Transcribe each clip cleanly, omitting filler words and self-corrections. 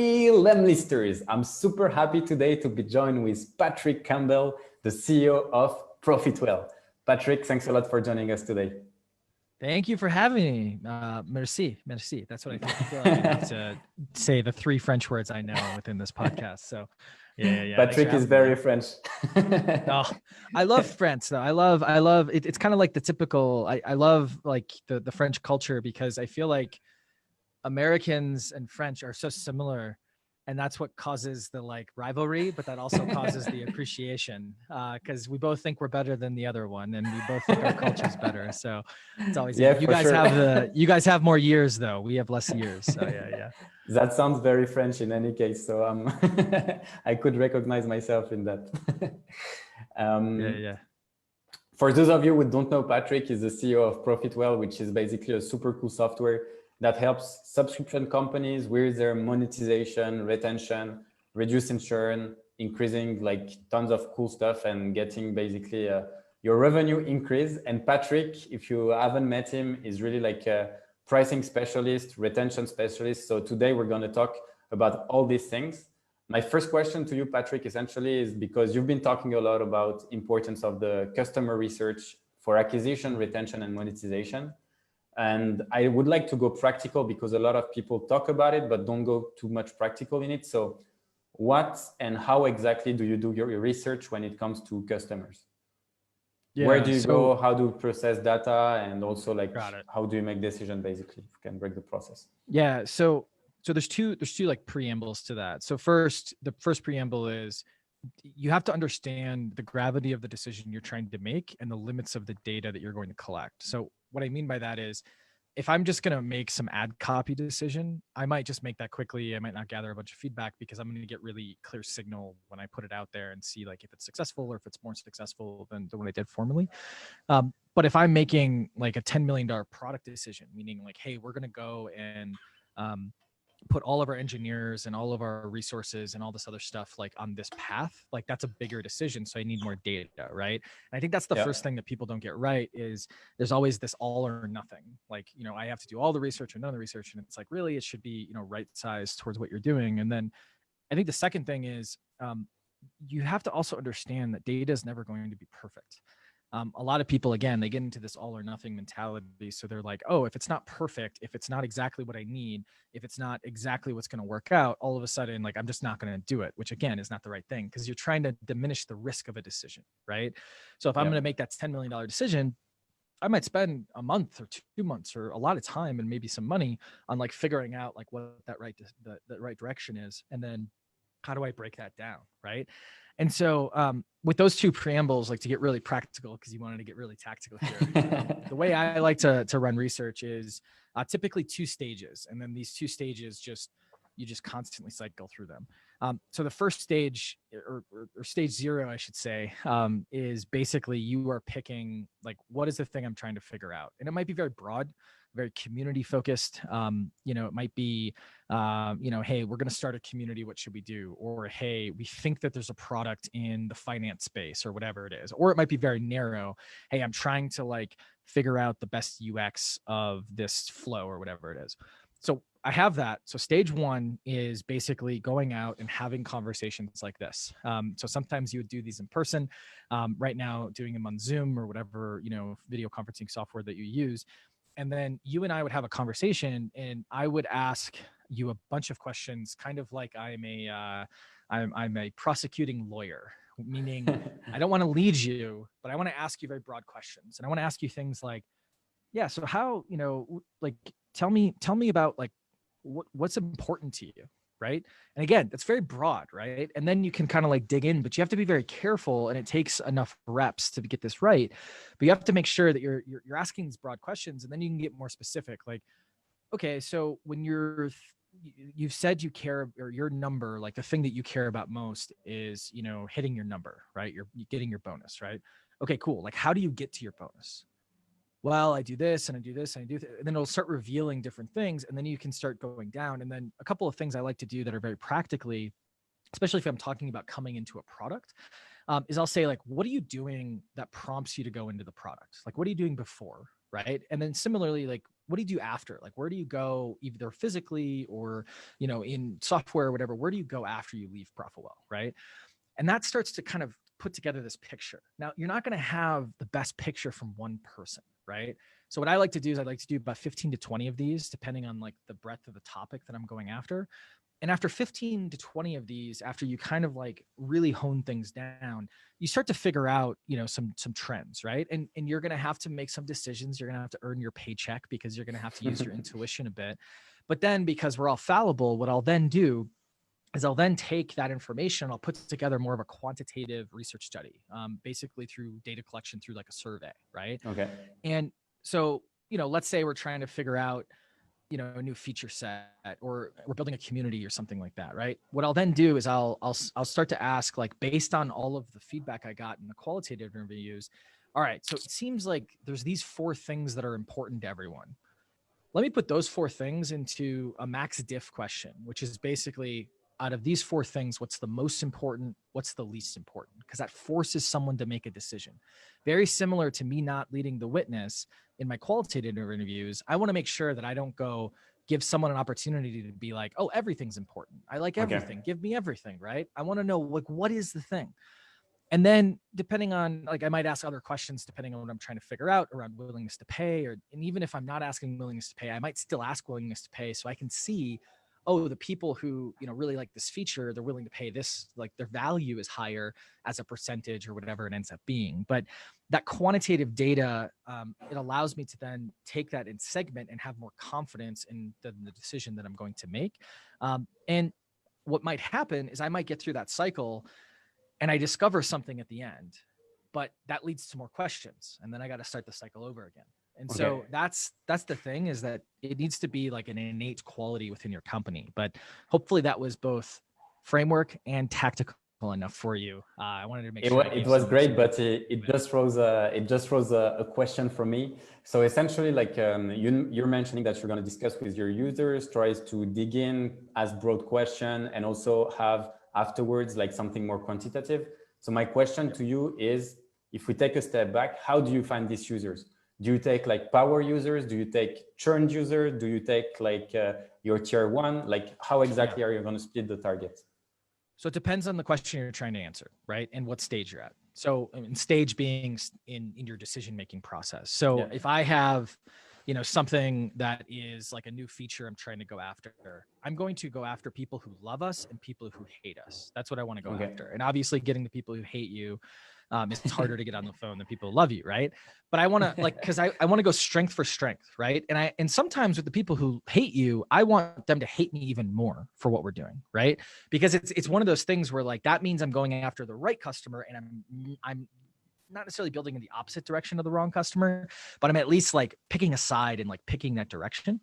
Lemlisters, I'm super happy today to be joined with Patrick Campbell, the CEO of Profitwell. Patrick, thanks a lot for joining us today. Thank you for having me. Merci. That's what I feel like enough to say the 3 French words I know within this podcast. So yeah. Patrick is very French. Oh, I love French though. I love it. It's kind of like the typical, I love like the French culture because I feel like Americans and French are so similar, and that's what causes the like rivalry, but that also causes the appreciation because we both think we're better than the other one, and we both think our culture's better. So it's always you guys have more years though. We have less years. So yeah. That sounds very French in any case. So I could recognize myself in that. Yeah. For those of you who don't know, Patrick is the CEO of Profitwell, which is basically a super cool software that helps subscription companies with their monetization, retention, reducing churn, increasing like tons of cool stuff and getting basically your revenue increase. And Patrick, if you haven't met him, is really like a pricing specialist, retention specialist. So today we're going to talk about all these things. My first question to you, Patrick, essentially is because you've been talking a lot about importance of the customer research for acquisition, retention, and monetization. And I would like to go practical because a lot of people talk about it, but don't go too much practical in it. So what and how exactly do you do your research when it comes to customers? Yeah, where do you go? How do you process data? And also like, how do you make decisions basically? If you can break the process. Yeah. So there's two like preambles to that. So the first preamble is you have to understand the gravity of the decision you're trying to make and the limits of the data that you're going to collect. So what I mean by that is if I'm just going to make some ad copy decision, I might just make that quickly. I might not gather a bunch of feedback because I'm going to get really clear signal when I put it out there and see like if it's successful or if it's more successful than what I did formerly. But if I'm making like a $10 million product decision, meaning like, hey, we're going to go and put all of our engineers and all of our resources and all this other stuff like on this path, like that's a bigger decision. So I need more data, right? And I think that's the first thing that people don't get right is there's always this all or nothing. Like, I have to do all the research or none of the research. And it's like, really, it should be, right sized towards what you're doing. And then I think the second thing is you have to also understand that data is never going to be perfect. A lot of people, again, they get into this all or nothing mentality. So they're like, oh, if it's not perfect, if it's not exactly what I need, if it's not exactly what's going to work out, all of a sudden, like, I'm just not going to do it, which again, is not the right thing because you're trying to diminish the risk of a decision, right? So if I'm going to make that $10 million decision, I might spend a month or 2 months or a lot of time and maybe some money on like figuring out like what that right direction is. And then how do I break that down, right? And so with those two preambles, like to get really practical, because you wanted to get really tactical here, the way I like to run research is typically 2 stages. And then these 2 stages, you just constantly cycle through them. So the first stage or stage 0, I should say, is basically you are picking like, what is the thing I'm trying to figure out? And it might be very broad, very community focused. It might be, hey, we're going to start a community. What should we do? Or, hey, we think that there's a product in the finance space or whatever it is. Or it might be very narrow. Hey, I'm trying to like figure out the best UX of this flow or whatever it is. So I have that. So stage 1 is basically going out and having conversations like this. So sometimes you would do these in person. Right now, doing them on Zoom or whatever, video conferencing software that you use. And then you and I would have a conversation and I would ask you a bunch of questions, kind of like I'm a prosecuting lawyer, meaning I don't want to lead you, but I want to ask you very broad questions. And I want to ask you things like, yeah, so how, like, tell me about like, what's important to you, right? And again, that's very broad, right? And then you can kind of like dig in, but you have to be very careful, and it takes enough reps to get this right. But you have to make sure that you're asking these broad questions, and then you can get more specific. Like, okay, so when you've said you care, or your number, like the thing that you care about most is, hitting your number, right? You're getting your bonus, right? Okay, cool. Like, how do you get to your bonus? Well, I do this and I do this and I do and then it'll start revealing different things. And then you can start going down. And then a couple of things I like to do that are very practically, especially if I'm talking about coming into a product, is I'll say like, what are you doing that prompts you to go into the product? Like, what are you doing before? Right. And then similarly, like, what do you do after? Like, where do you go either physically or, you know, in software or whatever, where do you go after you leave ProfitWell, right? And that starts to kind of put together this picture. Now, you're not going to have the best picture from one person, right? So what I like to do is I'd like to do about 15 to 20 of these, depending on like the breadth of the topic that I'm going after. And after 15 to 20 of these, after you kind of like really hone things down, you start to figure out, you know, some trends, right? And you're going to have to make some decisions. You're going to have to earn your paycheck because you're going to have to use your intuition a bit. But then because we're all fallible, what I'll then do is I'll then take that information, I'll put together more of a quantitative research study, basically through data collection, through like a survey, right? Okay. And so, you know, let's say we're trying to figure out, you know, a new feature set, or we're building a community or something like that, right? What I'll then do is I'll start to ask, like, based on all of the feedback I got in the qualitative interviews, all right, so it seems like there's these 4 things that are important to everyone. Let me put those 4 things into a max diff question, which is basically, out of these 4 things, what's the most important? What's the least important? Because that forces someone to make a decision. Very similar to me not leading the witness in my qualitative interviews. I want to make sure that I don't go give someone an opportunity to be like, oh, everything's important. I like everything. Okay. Give me everything, right? I want to know, like, what is the thing? And then depending on, like, I might ask other questions depending on what I'm trying to figure out around willingness to pay, and even if I'm not asking willingness to pay, I might still ask willingness to pay so I can see, oh, the people who, you know, really like this feature, they're willing to pay this, like their value is higher as a percentage or whatever it ends up being. But that quantitative data, it allows me to then take that and segment and have more confidence in the decision that I'm going to make. And what might happen is I might get through that cycle and I discover something at the end, but that leads to more questions. And then I got to start the cycle over again. And so that's the thing, is that it needs to be like an innate quality within your company. But hopefully that was both framework and tactical enough for you. I wanted to make sure it was great, but it just rose a question from me. So essentially, like, you're mentioning that you're going to discuss with your users, tries to dig in, ask broad question, and also have afterwards like something more quantitative. So my question to you is, if we take a step back, how do you find these users? Do you take like power users? Do you take churned users? Do you take like your tier 1? Like, how exactly are you going to split the target? So it depends on the question you're trying to answer, right? And what stage you're at. So, I mean, stage being in your decision-making process. So if I have, you know, something that is like a new feature I'm trying to go after, I'm going to go after people who love us and people who hate us. That's what I want to go after. And obviously getting the people who hate you, it's harder to get on the phone than people who love you, right? But I want to, like, because I want to go strength for strength, right? And sometimes with the people who hate you, I want them to hate me even more for what we're doing, right? Because it's one of those things where, like, that means I'm going after the right customer, and I'm not necessarily building in the opposite direction of the wrong customer, but I'm at least like picking a side and like picking that direction.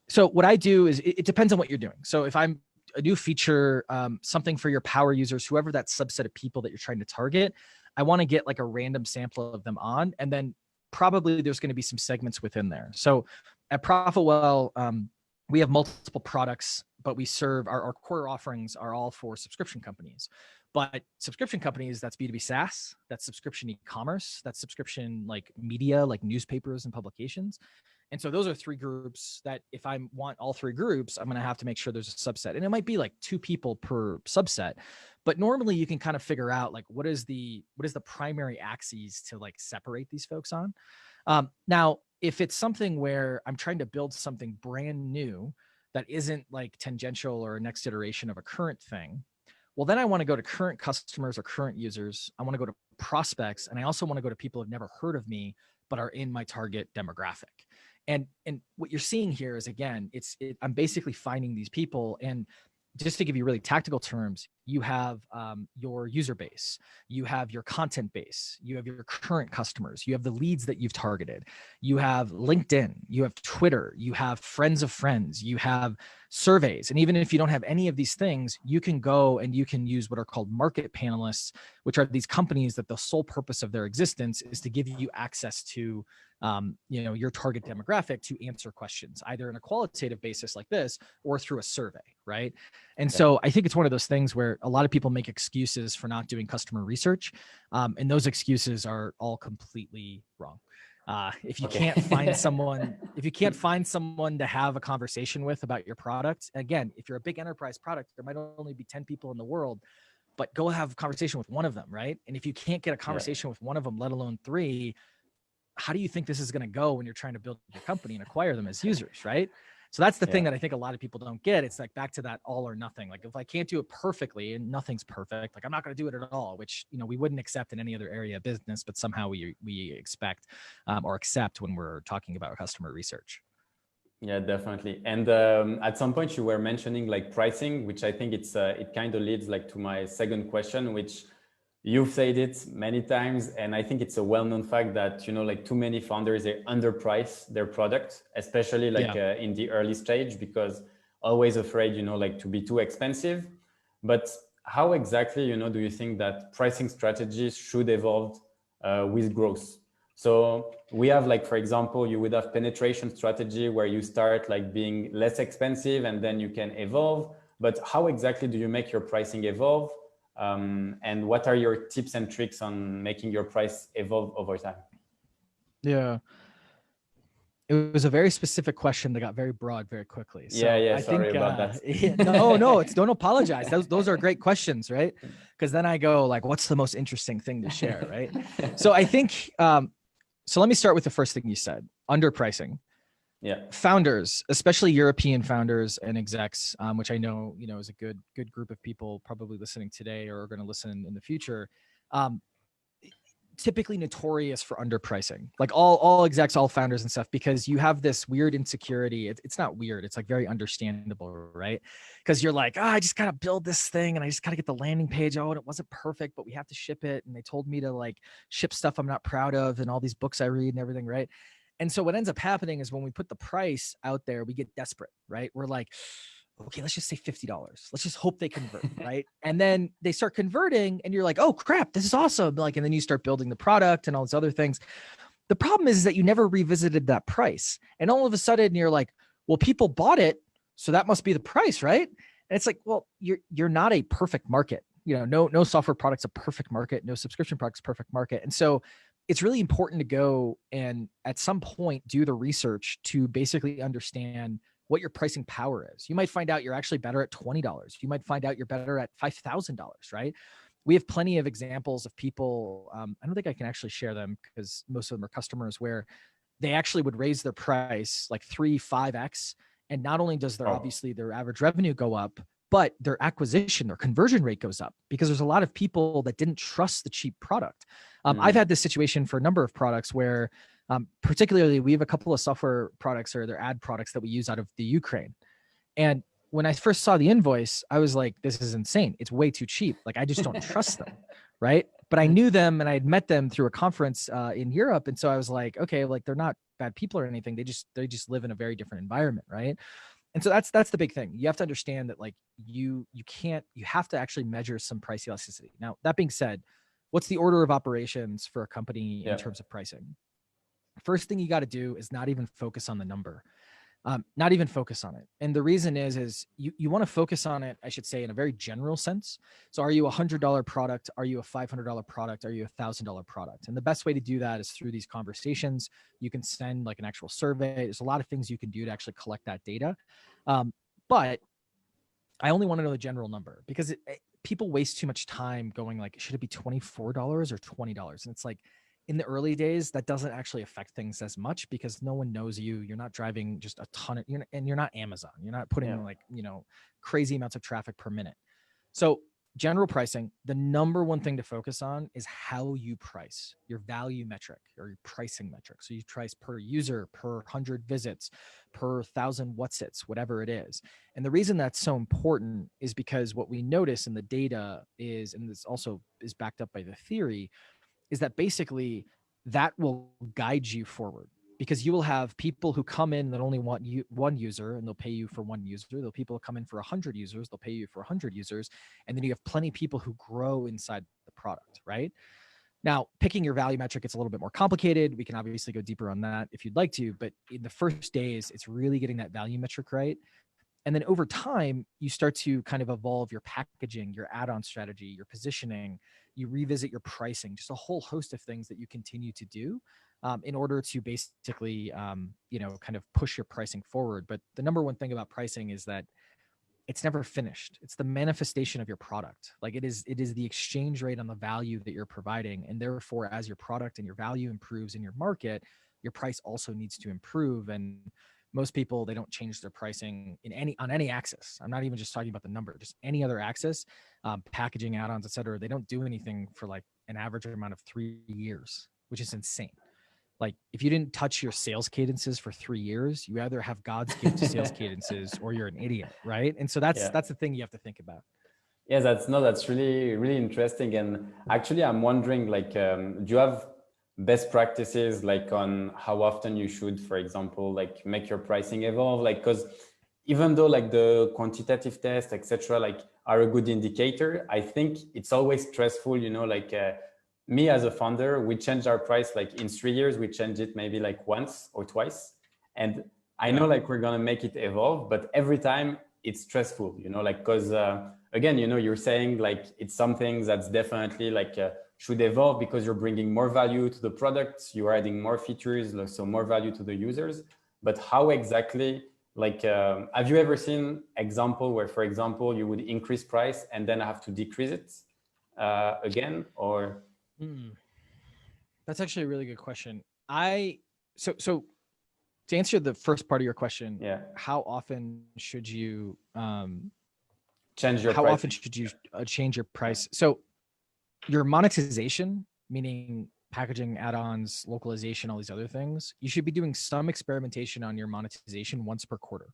So what I do is it depends on what you're doing. So if I'm a new feature, something for your power users, whoever that subset of people that you're trying to target, I want to get like a random sample of them on, and then probably there's going to be some segments within there. So at ProfitWell, we have multiple products, but we serve our core offerings are all for subscription companies. But subscription companies, that's B2B SaaS, that's subscription e-commerce, that's subscription like media, like newspapers and publications. And so those are 3 groups that if I want all 3 groups, I'm going to have to make sure there's a subset. And it might be like 2 people per subset, but normally you can kind of figure out like what is the primary axes to like separate these folks on. Now, if it's something where I'm trying to build something brand new that isn't like tangential or a next iteration of a current thing, well, then I want to go to current customers or current users. I want to go to prospects, and I also want to go to people who have never heard of me but are in my target demographic. And what you're seeing here is, again, I'm basically finding these people. And just to give you really tactical terms, you have your user base, you have your content base, you have your current customers, you have the leads that you've targeted, you have LinkedIn, you have Twitter, you have friends of friends, you have surveys. And even if you don't have any of these things, you can go and you can use what are called market panelists, which are these companies that the sole purpose of their existence is to give you access to your target demographic to answer questions, either in a qualitative basis like this or through a survey, right? And so I think it's one of those things where a lot of people make excuses for not doing customer research, and those excuses are all completely wrong. If you Okay. can't find someone, if you can't find someone to have a conversation with about your product, again, if you're a big enterprise product, there might only be 10 people in the world, but go have a conversation with one of them, right? And if you can't get a conversation with one of them, let alone three, how do you think this is going to go when you're trying to build your company and acquire them as users, right? So that's the thing that I think a lot of people don't get. It's like back to that all or nothing. Like if I can't do it perfectly and nothing's perfect, like I'm not going to do it at all, which, you know, we wouldn't accept in any other area of business, but somehow we expect or accept when we're talking about customer research. Yeah, definitely. And at some point you were mentioning like pricing, which I think it kind of leads like to my second question, which you've said it many times. And I think it's a well-known fact that, you know, like too many founders, they underprice their product, especially like in the early stage, because always afraid, you know, like to be too expensive. But how exactly, you know, do you think that pricing strategies should evolve with growth? So we have like, for example, you would have penetration strategy where you start like being less expensive and then you can evolve. But how exactly do you make your pricing evolve? And what are your tips and tricks on making your price evolve over time? Yeah. It was a very specific question that got very broad very quickly. So Yeah, I sorry think, about that. no, don't apologize. Those are great questions, right? Because then I go like, what's the most interesting thing to share, right? So I think, so let me start with the first thing you said, underpricing. Yeah. Founders, especially European founders and execs, which I know, you know, is a good group of people probably listening today or are going to listen in the future. Typically notorious for underpricing, like all execs, all founders and stuff, because you have this weird insecurity. It's not weird. It's like very understandable, right? Because you're like, I just got to build this thing and I just got to get the landing page. Oh, and it wasn't perfect, but we have to ship it. And they told me to like ship stuff I'm not proud of and all these books I read and everything, right? And so what ends up happening is when we put the price out there, we get desperate, right? We're like, okay, let's just say $50. Let's just hope they convert, right? And then they start converting and you're like, oh crap, this is awesome. Like, and then you start building the product and all these other things. The problem is that you never revisited that price. And all of a sudden you're like, well, people bought it, so that must be the price, right? And it's like, well, you're not a perfect market. You know, no software product's a perfect market, no subscription product's a perfect market. And so it's really important to go and at some point do the research to basically understand what your pricing power is. You might find out you're actually better at $20. You might find out you're better at $5,000, right? We have plenty of examples of people. I don't think I can actually share them because most of them are customers where they actually would raise their price like 3-5x. And not only does obviously their average revenue go up, but their acquisition, their conversion rate goes up because there's a lot of people that didn't trust the cheap product. I've had this situation for a number of products where particularly we have a couple of software products or their ad products that we use out of the Ukraine. And when I first saw the invoice, I was like, this is insane. It's way too cheap. Like, I just don't trust them. Right. But I knew them and I had met them through a conference in Europe. And so I was like, okay, like they're not bad people or anything. They just live in a very different environment. Right. And so that's the big thing. You have to understand that like you have to actually measure some price elasticity. Now, that being said, what's the order of operations for a company in terms of pricing? First thing you got to do is not even focus on the number, not even focus on it. And the reason is you want to focus on it, I should say, in a very general sense. So are you $100 product? Are you a $500 product? Are you a $1,000 product? And the best way to do that is through these conversations. You can send like an actual survey. There's a lot of things you can do to actually collect that data. But I only want to know the general number because people waste too much time going like, should it be $24 or $20? And it's like, in the early days, that doesn't actually affect things as much because no one knows you. You're not driving just a ton of, and you're not Amazon. You're not putting like, crazy amounts of traffic per minute. So general pricing, the number one thing to focus on is how you price your value metric or your pricing metric. So you price per user, per 100 visits, per 1,000 whatsits, whatever it is. And the reason that's so important is because what we notice in the data is, and this also is backed up by the theory, is that basically that will guide you forward because you will have people who come in that only want one user and they'll pay you for one user. There'll people come in for 100 users, they'll pay you for 100 users. And then you have plenty of people who grow inside the product, right? Now, picking your value metric, it's a little bit more complicated. We can obviously go deeper on that if you'd like to, but in the first days, it's really getting that value metric right. And then over time, you start to kind of evolve your packaging, your add-on strategy, your positioning, you revisit your pricing, just a whole host of things that you continue to do in order to basically, kind of push your pricing forward. But the number one thing about pricing is that it's never finished. It's the manifestation of your product. Like it is the exchange rate on the value that you're providing. And therefore, as your product and your value improves in your market, your price also needs to improve. And most people, they don't change their pricing on any axis. I'm not even just talking about the number, just any other axis, packaging, add-ons, et cetera. They don't do anything for like an average amount of 3 years, which is insane. Like if you didn't touch your sales cadences for 3 years, you either have God's gift to sales cadences or you're an idiot, right? And so that's the thing you have to think about. Yeah, that's really, really interesting. And actually, I'm wondering, like, do you have best practices, like on how often you should, for example, like make your pricing evolve? Like, because even though like the quantitative tests, etc., like are a good indicator, I think it's always stressful, like me as a founder, we changed our price like in 3 years, we changed it maybe like once or twice. And I know like we're going to make it evolve, but every time it's stressful, like, because again, you're saying like it's something that's definitely like should evolve because you're bringing more value to the product, you're adding more features, so more value to the users. But how exactly, like, have you ever seen example where, for example, you would increase price and then have to decrease it again, or? That's actually a really good question. So to answer the first part of your question, how often should you change your how price? often should you change your price? So your monetization, meaning packaging, add-ons, localization, all these other things, you should be doing some experimentation on your monetization once per quarter.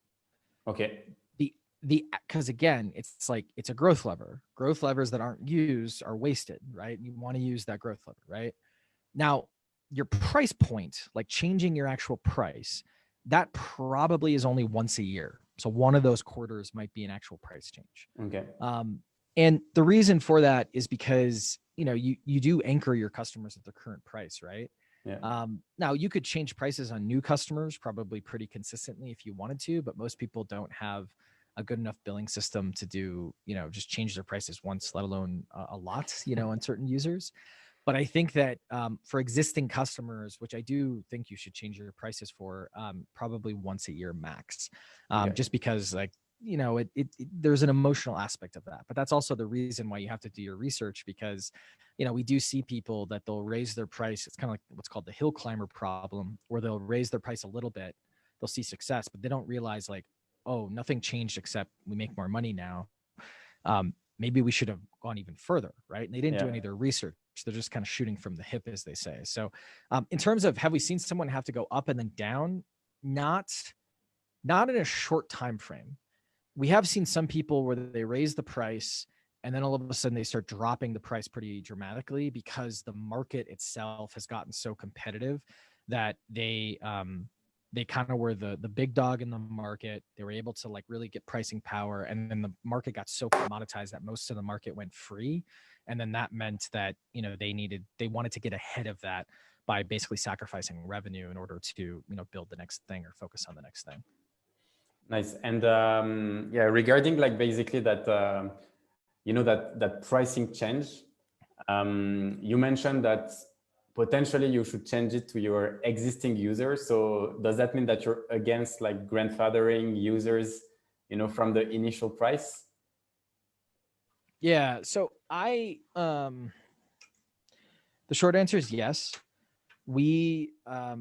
Okay. Because again, it's like it's a growth lever. Growth levers that aren't used are wasted, right? You want to use that growth lever, right? Now, your price point, like changing your actual price, that probably is only once a year. So one of those quarters might be an actual price change. Okay. And the reason for that is because, you do anchor your customers at their current price, right? Yeah. Now you could change prices on new customers probably pretty consistently if you wanted to, but most people don't have a good enough billing system to do, just change their prices once, let alone a lot, on certain users. But I think that for existing customers, which I do think you should change your prices for, probably once a year max, just because like, there's an emotional aspect of that. But that's also the reason why you have to do your research, because, we do see people that they'll raise their price. It's kind of like what's called the hill climber problem, where they'll raise their price a little bit, they'll see success, but they don't realize like, oh, nothing changed except we make more money now. Maybe we should have gone even further, right? And they didn't do any of their research. They're just kind of shooting from the hip, as they say. So in terms of, have we seen someone have to go up and then down? Not in a short time frame. We have seen some people where they raise the price and then all of a sudden they start dropping the price pretty dramatically because the market itself has gotten so competitive that they kind of were the big dog in the market. They were able to like really get pricing power, and then the market got so commoditized that most of the market went free. And then that meant that, they wanted to get ahead of that by basically sacrificing revenue in order to, build the next thing or focus on the next thing. Nice. And regarding like basically that, that pricing change, you mentioned that potentially you should change it to your existing users. So does that mean that you're against like grandfathering users, from the initial price? Yeah. So the short answer is yes. We, I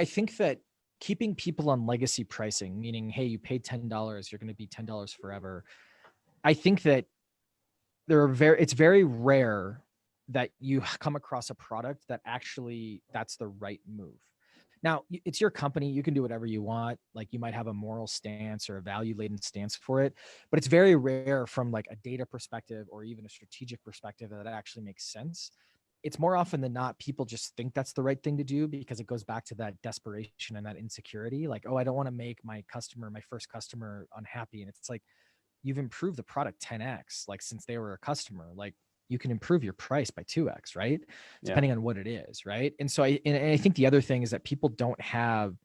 think that keeping people on legacy pricing, meaning, hey, you paid $10, you're going to be $10 forever. I think that it's very rare that you come across a product that actually that's the right move. Now, it's your company. You can do whatever you want. Like you might have a moral stance or a value-laden stance for it, but it's very rare from like a data perspective or even a strategic perspective that actually makes sense. It's more often than not, people just think that's the right thing to do because it goes back to that desperation and that insecurity. Like, oh, I don't want to make my first customer unhappy. And it's like, you've improved the product 10x, like since they were a customer, like you can improve your price by 2x, right? Depending on what it is, right? And so I think the other thing is that people don't have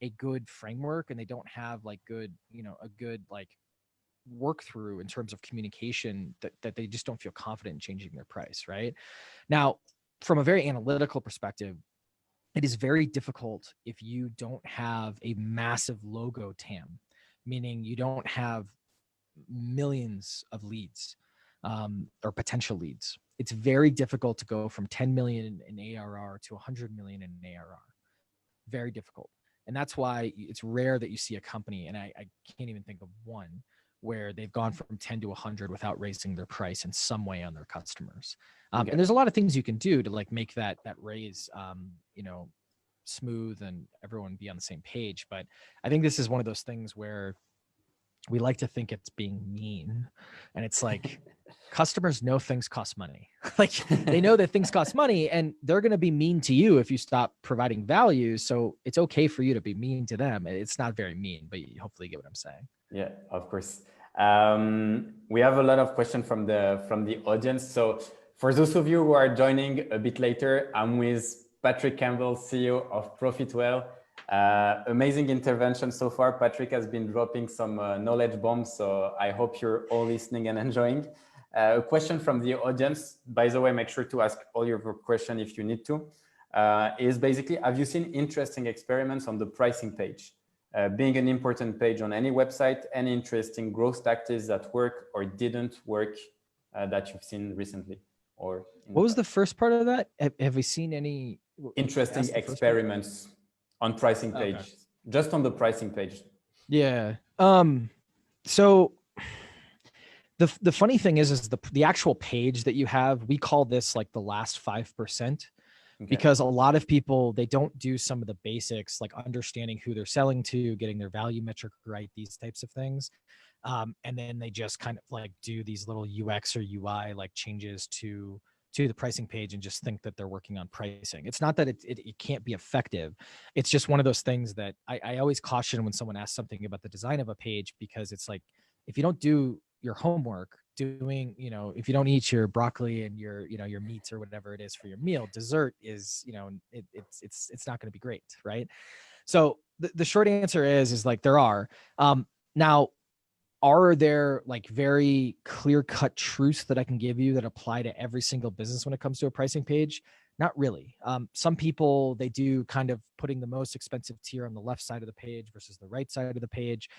a good framework and they don't have like a good like work through in terms of communication that they just don't feel confident in changing their price, right? Now, from a very analytical perspective, it is very difficult if you don't have a massive logo TAM, meaning you don't have millions of leads or potential leads. It's very difficult to go from 10 million in ARR to 100 million in ARR. Very difficult. And that's why it's rare that you see a company, and I can't even think of one, where they've gone from 10 to 100 without raising their price in some way on their customers. And there's a lot of things you can do to like make that raise, smooth and everyone be on the same page. But I think this is one of those things where we like to think it's being mean, and it's like customers know things cost money. Like they know that things cost money, and they're going to be mean to you if you stop providing value. So it's okay for you to be mean to them. It's not very mean, but you hopefully get what I'm saying. Yeah, of course. We have a lot of questions from the audience. So for those of you who are joining a bit later, I'm with Patrick Campbell, CEO of Profitwell. Amazing intervention so far. Patrick has been dropping some knowledge bombs, so I hope you're all listening and enjoying. A question from the audience, by the way, make sure to ask all your questions if you need to, is basically, have you seen interesting experiments on the pricing page? Being an important page on any website, any interesting growth tactics that work or didn't work that you've seen recently? Or what was the first part of that? Have we seen any interesting experiments on pricing page? Okay. Just on the pricing page. Yeah. So the funny thing is the actual page that you have, we call this like the last 5%. Okay. Because a lot of people, they don't do some of the basics, like understanding who they're selling to, getting their value metric right, these types of things. And then they just kind of like do these little UX or UI like changes to the pricing page and just think that they're working on pricing. It's not that it can't be effective. It's just one of those things that I always caution when someone asks something about the design of a page, because it's like, if you don't do your homework, if you don't eat your broccoli and your meats or whatever it is for your meal, dessert is, it's not going to be great. Right. So the short answer is like there are. Now, are there like very clear-cut truths that I can give you that apply to every single business when it comes to a pricing page? Not really. Some people, they do kind of putting the most expensive tier on the left side of the page versus the right side of the page.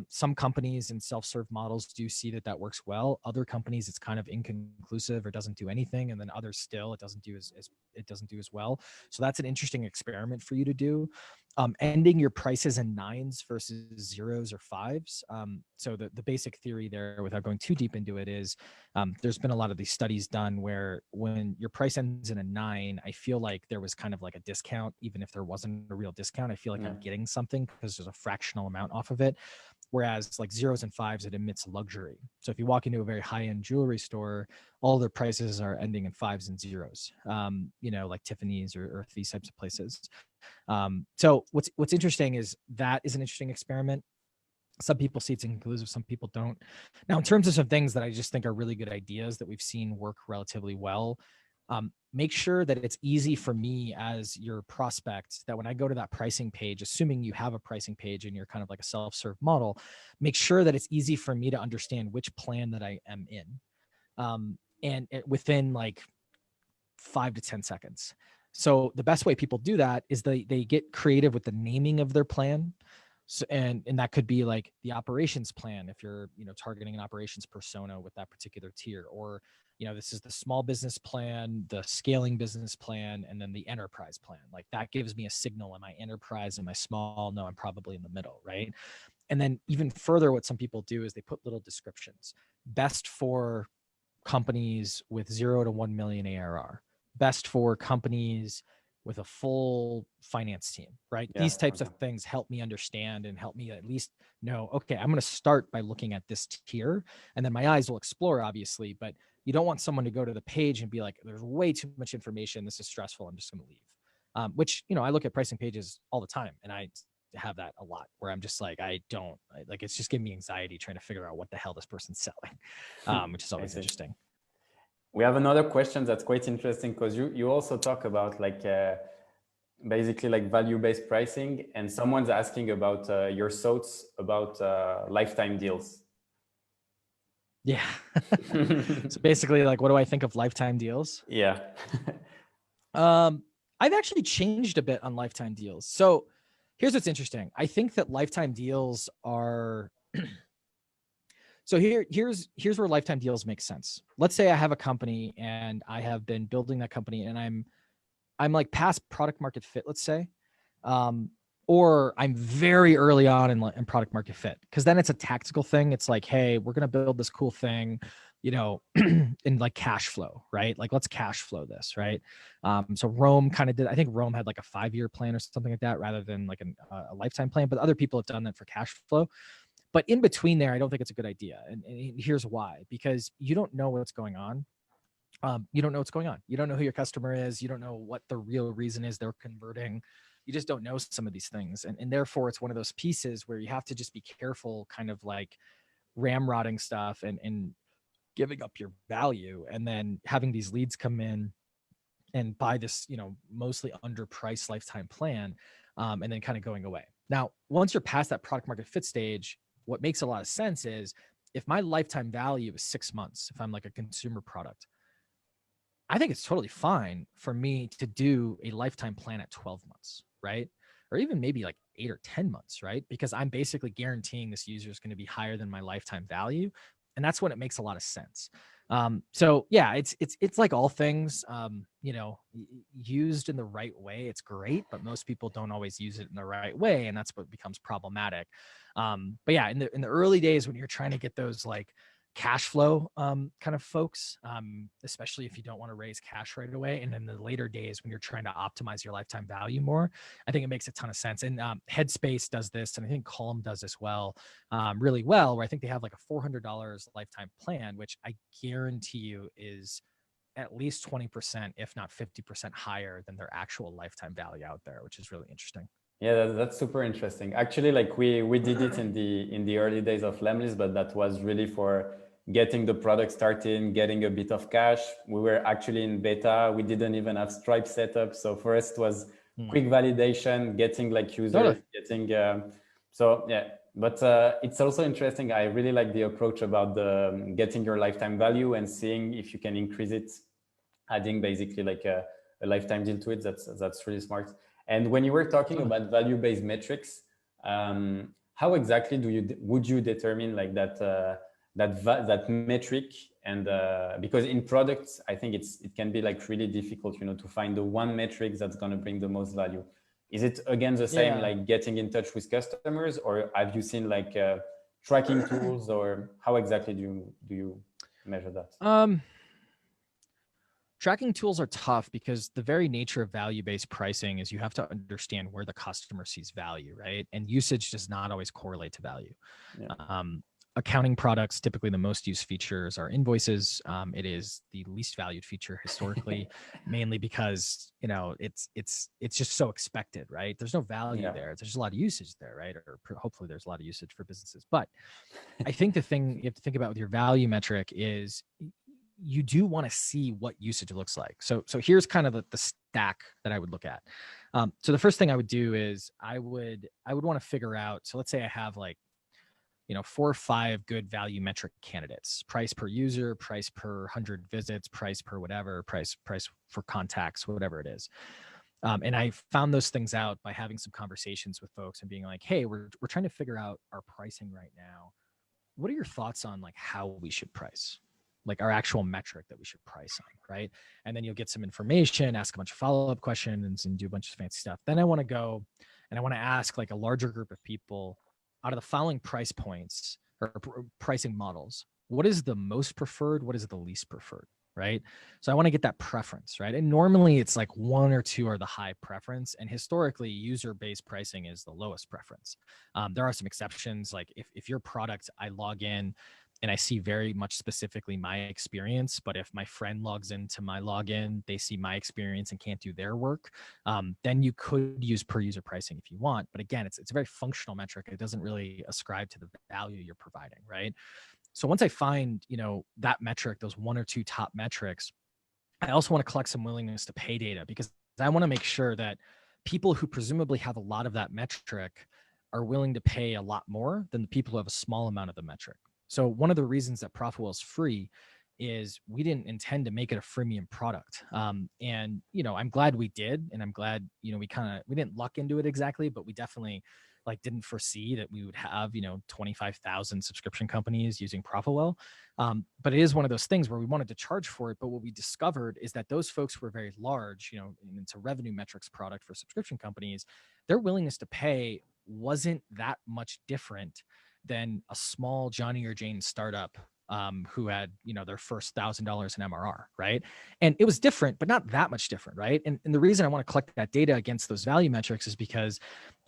Some companies and self-serve models do see that works well. Other companies, it's kind of inconclusive or doesn't do anything. And then others still, it doesn't do as well. So that's an interesting experiment for you to do. Ending your prices in 9s versus 0s or 5s. So the basic theory there, without going too deep into it, is there's been a lot of these studies done where when your price ends in a 9, I feel like there was kind of like a discount, even if there wasn't a real discount. I feel like I'm getting something because there's a fractional amount off of it. Whereas like 0s and 5s, it emits luxury. So if you walk into a very high-end jewelry store, all their prices are ending in 5s and 0s, like Tiffany's or these types of places. So what's interesting is that is an interesting experiment. Some people see it's inclusive, some people don't. Now, in terms of some things that I just think are really good ideas that we've seen work relatively well, make sure that it's easy for me as your prospect, that when I go to that pricing page, assuming you have a pricing page and you're kind of like a self-serve model, make sure that it's easy for me to understand which plan that I am in. And within like 5 to 10 seconds. So the best way people do that is they get creative with the naming of their plan. So, and that could be like the operations plan if you're, targeting an operations persona with that particular tier, or, this is the small business plan, the scaling business plan, and then the enterprise plan. Like that gives me a signal. Am I enterprise? Am I small? No, I'm probably in the middle, right? And then even further, what some people do is they put little descriptions. Best for companies with 0 to 1 million ARR. Best for companies with a full finance team, right? Yeah, these types of things help me understand and help me at least know, okay, I'm going to start by looking at this tier, and then my eyes will explore, obviously, but you don't want someone to go to the page and be like, there's way too much information. This is stressful. I'm just going to leave. Which, I look at pricing pages all the time, and I have that a lot where I'm just like, it's just giving me anxiety trying to figure out what the hell this person's selling, which is always interesting. We have another question that's quite interesting, because you also talk about like basically like value-based pricing, and someone's asking about your thoughts about lifetime deals. Yeah. So basically, like, what do I think of lifetime deals? Yeah. I've actually changed a bit on lifetime deals. So here's what's interesting. I think that lifetime deals are so here's where lifetime deals make sense. Let's say I have a company and I have been building that company and I'm like past product market fit, let's say. Or I'm very early on in product market fit, because then it's a tactical thing. It's like, hey, we're gonna build this cool thing, in like cash flow, right? Like let's cash flow this, right? So Rome kind of did. I think Rome had like a 5-year plan or something like that, rather than like a lifetime plan. But other people have done that for cash flow. But in between there, I don't think it's a good idea, and here's why: because you don't know what's going on. You don't know what's going on. You don't know who your customer is. You don't know what the real reason is they're converting. You just don't know some of these things. And therefore it's one of those pieces where you have to just be careful, kind of like ramrodding stuff and giving up your value, and then having these leads come in and buy this, mostly underpriced lifetime plan, and then kind of going away. Now, once you're past that product market fit stage, what makes a lot of sense is if my lifetime value is 6 months, if I'm like a consumer product, I think it's totally fine for me to do a lifetime plan at 12 months, right? Or even maybe like 8 or 10 months, right? Because I'm basically guaranteeing this user is going to be higher than my lifetime value. And that's when it makes a lot of sense. So yeah, it's like all things, used in the right way, it's great, but most people don't always use it in the right way. And that's what becomes problematic. But yeah, in the early days when you're trying to get those like cash flow kind of folks, especially if you don't want to raise cash right away. And in the later days when you're trying to optimize your lifetime value more, I think it makes a ton of sense. And Headspace does this, and I think Calm does this really well, where I think they have like a $400 lifetime plan, which I guarantee you is at least 20%, if not 50% higher than their actual lifetime value out there, which is really interesting. Yeah, that's super interesting. Actually, like we did it in the early days of lemlist, but that was really for getting the product started, getting a bit of cash. We were actually in beta. We didn't even have Stripe set up. So for us, it was quick validation, getting like users, getting, so yeah. But it's also interesting. I really like the approach about the getting your lifetime value and seeing if you can increase it, adding basically like a lifetime deal to it. That's really smart. And when you were talking about value-based metrics, how exactly would you determine like that metric? And because in products, I think it can be like really difficult, to find the one metric that's going to bring the most value. Is it again the same, like getting in touch with customers, or have you seen like tracking tools, or how exactly do you measure that? Tracking tools are tough because the very nature of value-based pricing is you have to understand where the customer sees value, right? And usage does not always correlate to value. Yeah. Accounting products, typically the most used features are invoices. It is the least valued feature historically, mainly because it's just so expected, right? There's no value there. There's just a lot of usage there, right? Or hopefully there's a lot of usage for businesses. But I think the thing you have to think about with your value metric is you do want to see what usage looks like. So here's kind of the stack that I would look at. So the first thing I would do is I would want to figure out. So let's say I have like 4 or 5 good value metric candidates: price per user, price per 100 visits, price per whatever, price for contacts, whatever it is. And I found those things out by having some conversations with folks and being like, hey, we're trying to figure out our pricing right now. What are your thoughts on like how we should price? Like our actual metric that we should price on, right? And then you'll get some information, ask a bunch of follow-up questions, and do a bunch of fancy stuff. Then I want to go and I want to ask like a larger group of people, out of the following price points or pricing models, what is the most preferred? What is the least preferred, right? So I want to get that preference, right? And normally it's like 1 or 2 are the high preference, and historically user-based pricing is the lowest preference. There are some exceptions. Like if your product, I log in and I see very much specifically my experience, but if my friend logs into my login, they see my experience and can't do their work, then you could use per user pricing if you want. But again, it's a very functional metric. It doesn't really ascribe to the value you're providing, right? So once I find, that metric, those 1 or 2 top metrics, I also want to collect some willingness to pay data, because I want to make sure that people who presumably have a lot of that metric are willing to pay a lot more than the people who have a small amount of the metric. So one of the reasons that Profitwell is free is we didn't intend to make it a freemium product. And, you know, I'm glad we did. And I'm glad, you know, we didn't luck into it exactly, but we definitely like didn't foresee that we would have, you know, 25,000 subscription companies using ProfitWell. But it is one of those things where we wanted to charge for it. But what we discovered is that those folks were very large, you know, and it's a revenue metrics product for subscription companies. Their willingness to pay wasn't that much different than a small Johnny or Jane startup who had, you know, their first $1,000 in MRR, right? And it was different, but not that much different, right? And the reason I want to collect that data against those value metrics is because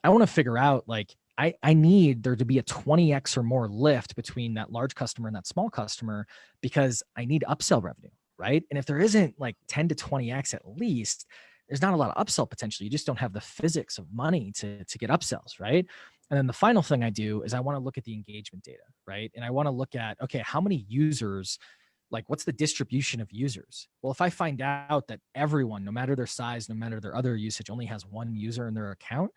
I want to figure out, like, I need there to be a 20x or more lift between that large customer and that small customer, because I need upsell revenue, right? And if there isn't like 10 to 20x at least, there's not a lot of upsell potential. You just don't have the physics of money to get upsells, right? And then the final thing I do is I want to look at the engagement data, right? And I want to look at, okay, how many users, like what's the distribution of users? Well, if I find out that everyone, no matter their size, no matter their other usage, only has one user in their account,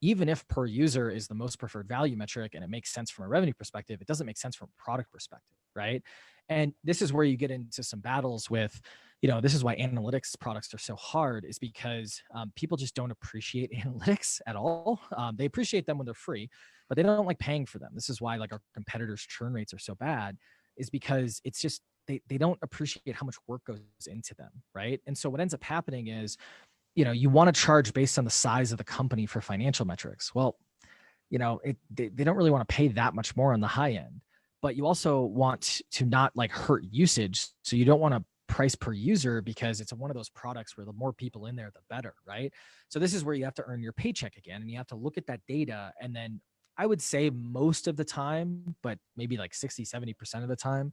even if per user is the most preferred value metric and it makes sense from a revenue perspective, it doesn't make sense from a product perspective, right? And this is where you get into some battles with, you know, this is why analytics products are so hard, is because people just don't appreciate analytics at all. They appreciate them when they're free, but they don't like paying for them. This is why like our competitors' churn rates are so bad, is because it's just, they don't appreciate how much work goes into them, right? And so what ends up happening is, you know, you want to charge based on the size of the company for financial metrics. Well, you know, they don't really want to pay that much more on the high end, but you also want to not like hurt usage. So you don't want to price per user, because it's one of those products where the more people in there, the better, right? So this is where you have to earn your paycheck again, and you have to look at that data. And then I would say most of the time, but maybe like 60, 70% of the time,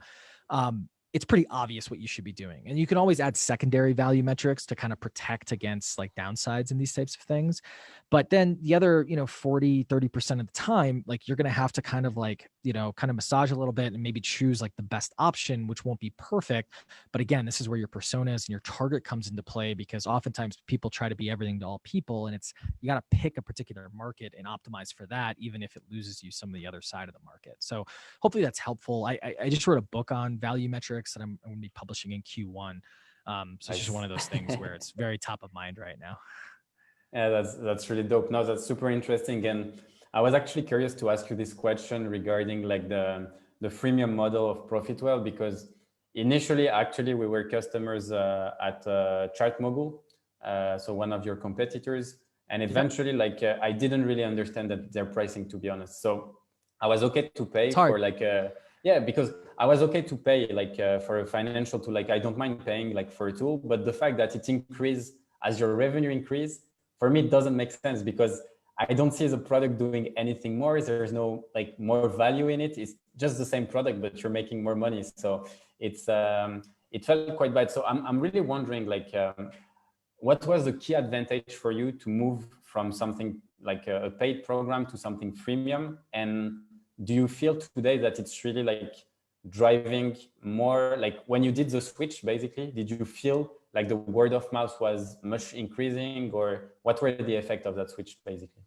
it's pretty obvious what you should be doing. And you can always add secondary value metrics to kind of protect against like downsides in these types of things. But then the other, you know, 40, 30% of the time, like you're going to have to kind of like, you know, kind of massage a little bit and maybe choose like the best option, which won't be perfect. But again, this is where your personas and your target comes into play, because oftentimes people try to be everything to all people. And it's, you got to pick a particular market and optimize for that, even if it loses you some of the other side of the market. So hopefully that's helpful. I just wrote a book on value metrics that I'm going to be publishing in Q1. So it's just one of those things where it's very top of mind right now. Yeah, that's really dope. No, that's super interesting. And I was actually curious to ask you this question regarding like the freemium model of ProfitWell, because initially, actually, we were customers at ChartMogul, so one of your competitors. And eventually, like I didn't really understand that their pricing, to be honest. So I was okay to pay for like yeah, because I was okay to pay like for a financial tool. Like I don't mind paying like for a tool, but the fact that it increased as your revenue increase, for me, it doesn't make sense, because I don't see the product doing anything more. There's no like more value in it. It's just the same product, but you're making more money. So it's it felt quite bad. So I'm really wondering, like, what was the key advantage for you to move from something like a paid program to something freemium? And do you feel today that it's really like driving more, like when you did the switch, basically, did you feel like the word of mouth was much increasing, or what were the effect of that switch, basically?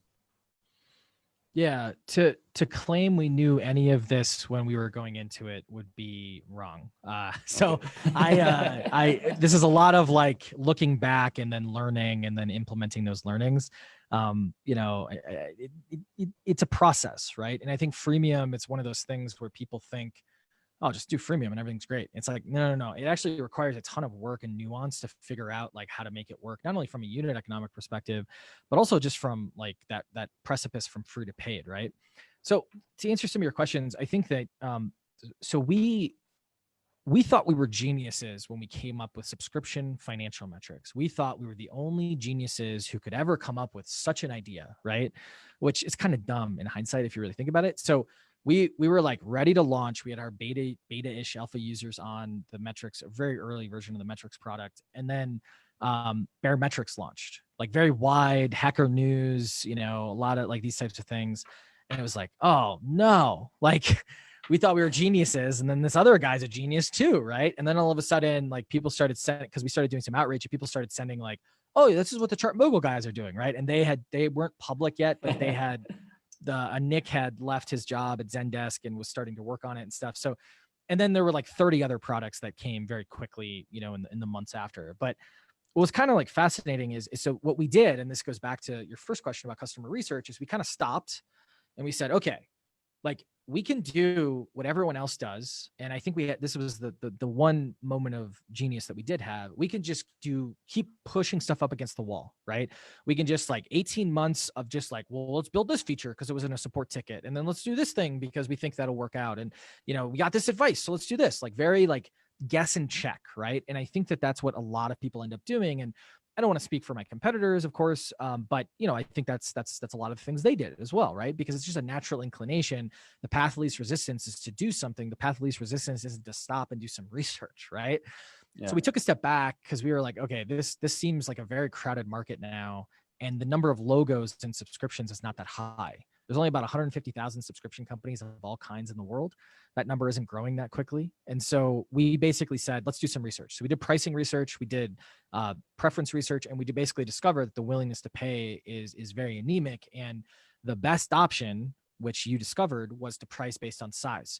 Yeah, to claim we knew any of this when we were going into it would be wrong. So I this is a lot of like looking back and then learning and then implementing those learnings. You know, it's a process, right? And I think freemium, it's one of those things where people think, oh, just do freemium and everything's great. It's like, no. It actually requires a ton of work and nuance to figure out like how to make it work, not only from a unit economic perspective, but also just from like that precipice from free to paid, right? So to answer some of your questions, I think that, so we thought we were geniuses when we came up with subscription financial metrics. We thought we were the only geniuses who could ever come up with such an idea, right? Which is kind of dumb in hindsight if you really think about it. So we were like ready to launch. We had our beta-ish alpha users on the metrics, a very early version of the metrics product. And then Bear Metrics launched, like very wide, Hacker News, you know, a lot of like these types of things. And it was like, oh no, like we thought we were geniuses. And then this other guy's a genius too, right? And then all of a sudden, like people started sending, because we started doing some outreach, and people started sending like, oh, this is what the ChartMogul guys are doing, right? And they weren't public yet, but they had Nick had left his job at Zendesk and was starting to work on it and stuff. So And then there were like 30 other products that came very quickly, you know, in the months after. But what was kind of like fascinating is so what we did, and this goes back to your first question about customer research, is we kind of stopped and we said, okay, like we can do what everyone else does. And I think this was the one moment of genius that we did have. We can just keep pushing stuff up against the wall, right? We can just like 18 months of just like, well, let's build this feature because it was in a support ticket. And then let's do this thing because we think that'll work out. And, you know, we got this advice, so let's do this, like very like guess and check, right? And I think that that's what a lot of people end up doing. And I don't want to speak for my competitors, of course, but you know, I think that's a lot of things they did as well, right? Because it's just a natural inclination. The path of least resistance is to do something. The path of least resistance isn't to stop and do some research, right? Yeah. So we took a step back because we were like, okay, this seems like a very crowded market now, and the number of logos and subscriptions is not that high. There's only about 150,000 subscription companies of all kinds in the world. That number isn't growing that quickly. And so we basically said, let's do some research. So we did pricing research, we did preference research, and we basically discovered that the willingness to pay is very anemic. And the best option, which you discovered, was to price based on size.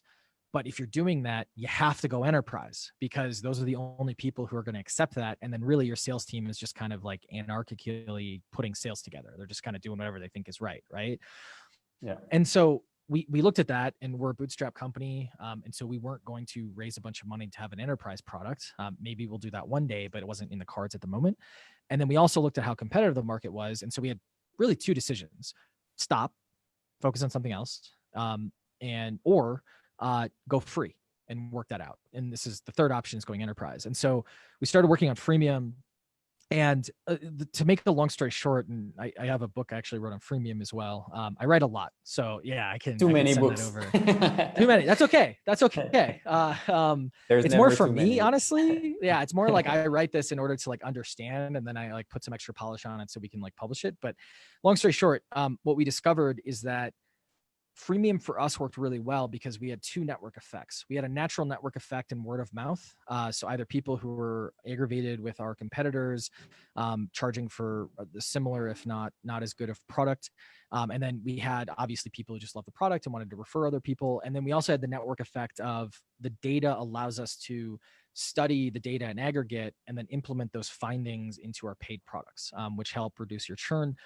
But if you're doing that, you have to go enterprise because those are the only people who are going to accept that. And then really your sales team is just kind of like anarchically putting sales together. They're just kind of doing whatever they think is right. Right. Yeah. And so we looked at that, and we're a bootstrap company. And so we weren't going to raise a bunch of money to have an enterprise product. Maybe we'll do that one day, but it wasn't in the cards at the moment. And then we also looked at how competitive the market was. And so we had really two decisions: stop, focus on something else, or go free and work that out. And this is the third option, is going enterprise. And so we started working on freemium. And to make the long story short, and I have a book I actually wrote on freemium as well. I write a lot, so yeah, I can. Too many send books. That over. Too many. That's okay. That's okay. It's more for me, honestly. Yeah, it's more like I write this in order to like understand, and then I like put some extra polish on it so we can like publish it. But long story short, what we discovered is that freemium for us worked really well because we had two network effects. We had a natural network effect and word of mouth. So either people who were aggravated with our competitors, charging for the similar, if not as good of product. And then we had obviously people who just loved the product and wanted to refer other people. And then we also had the network effect of the data allows us to study the data in aggregate and then implement those findings into our paid products, which help reduce your churn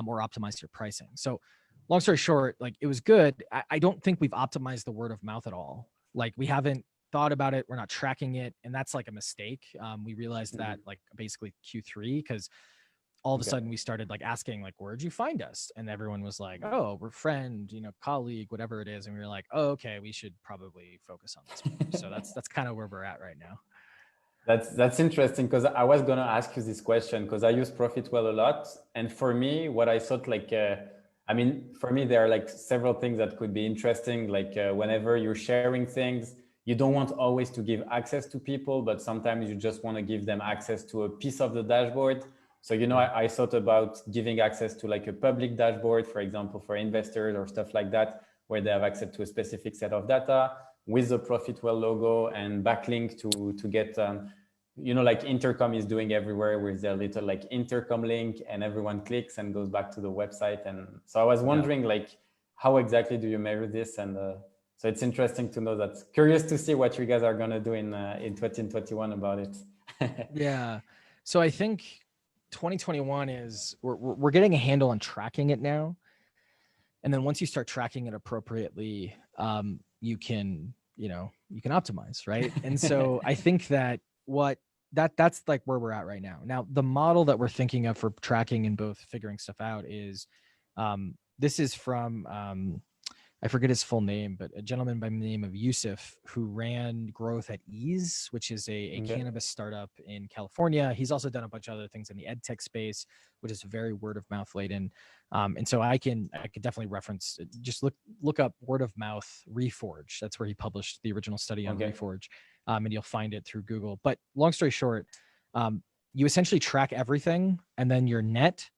or optimize your pricing. So long story short, like it was good. I don't think we've optimized the word of mouth at all. Like we haven't thought about it. We're not tracking it. And that's like a mistake. We realized that like basically Q3, because all of a sudden we started like asking like, where'd you find us? And everyone was like, oh, we're friend, you know, colleague, whatever it is. And we were like, oh, okay, we should probably focus on this more. So that's kind of where we're at right now. That's interesting, because I was going to ask you this question because I use Profitwell a lot. And for me, what I thought like, I mean, for me, there are like several things that could be interesting. Like whenever you're sharing things, you don't want always to give access to people, but sometimes you just want to give them access to a piece of the dashboard. So, you know, I thought about giving access to like a public dashboard, for example, for investors or stuff like that, where they have access to a specific set of data with the Profitwell logo and backlink to get, you know, like Intercom is doing everywhere with their little like Intercom link, and everyone clicks and goes back to the website. And so I was wondering like, how exactly do you measure this? And so it's interesting to know that. Curious to see what you guys are going to do in 2021 about it. Yeah. So I think 2021 is we're getting a handle on tracking it now. And then once you start tracking it appropriately, you can optimize, right? And so I think that that's like where we're at right now. Now, the model that we're thinking of for tracking and both figuring stuff out is, this is from, I forget his full name, but a gentleman by the name of Yusuf, who ran Growth at Ease, which is a cannabis startup in California. He's also done a bunch of other things in the ed tech space, which is very word of mouth laden. And so I could definitely reference, just look up word of mouth Reforge. That's where he published the original study on Reforge. And you'll find it through Google. But long story short, you essentially track everything, and then your net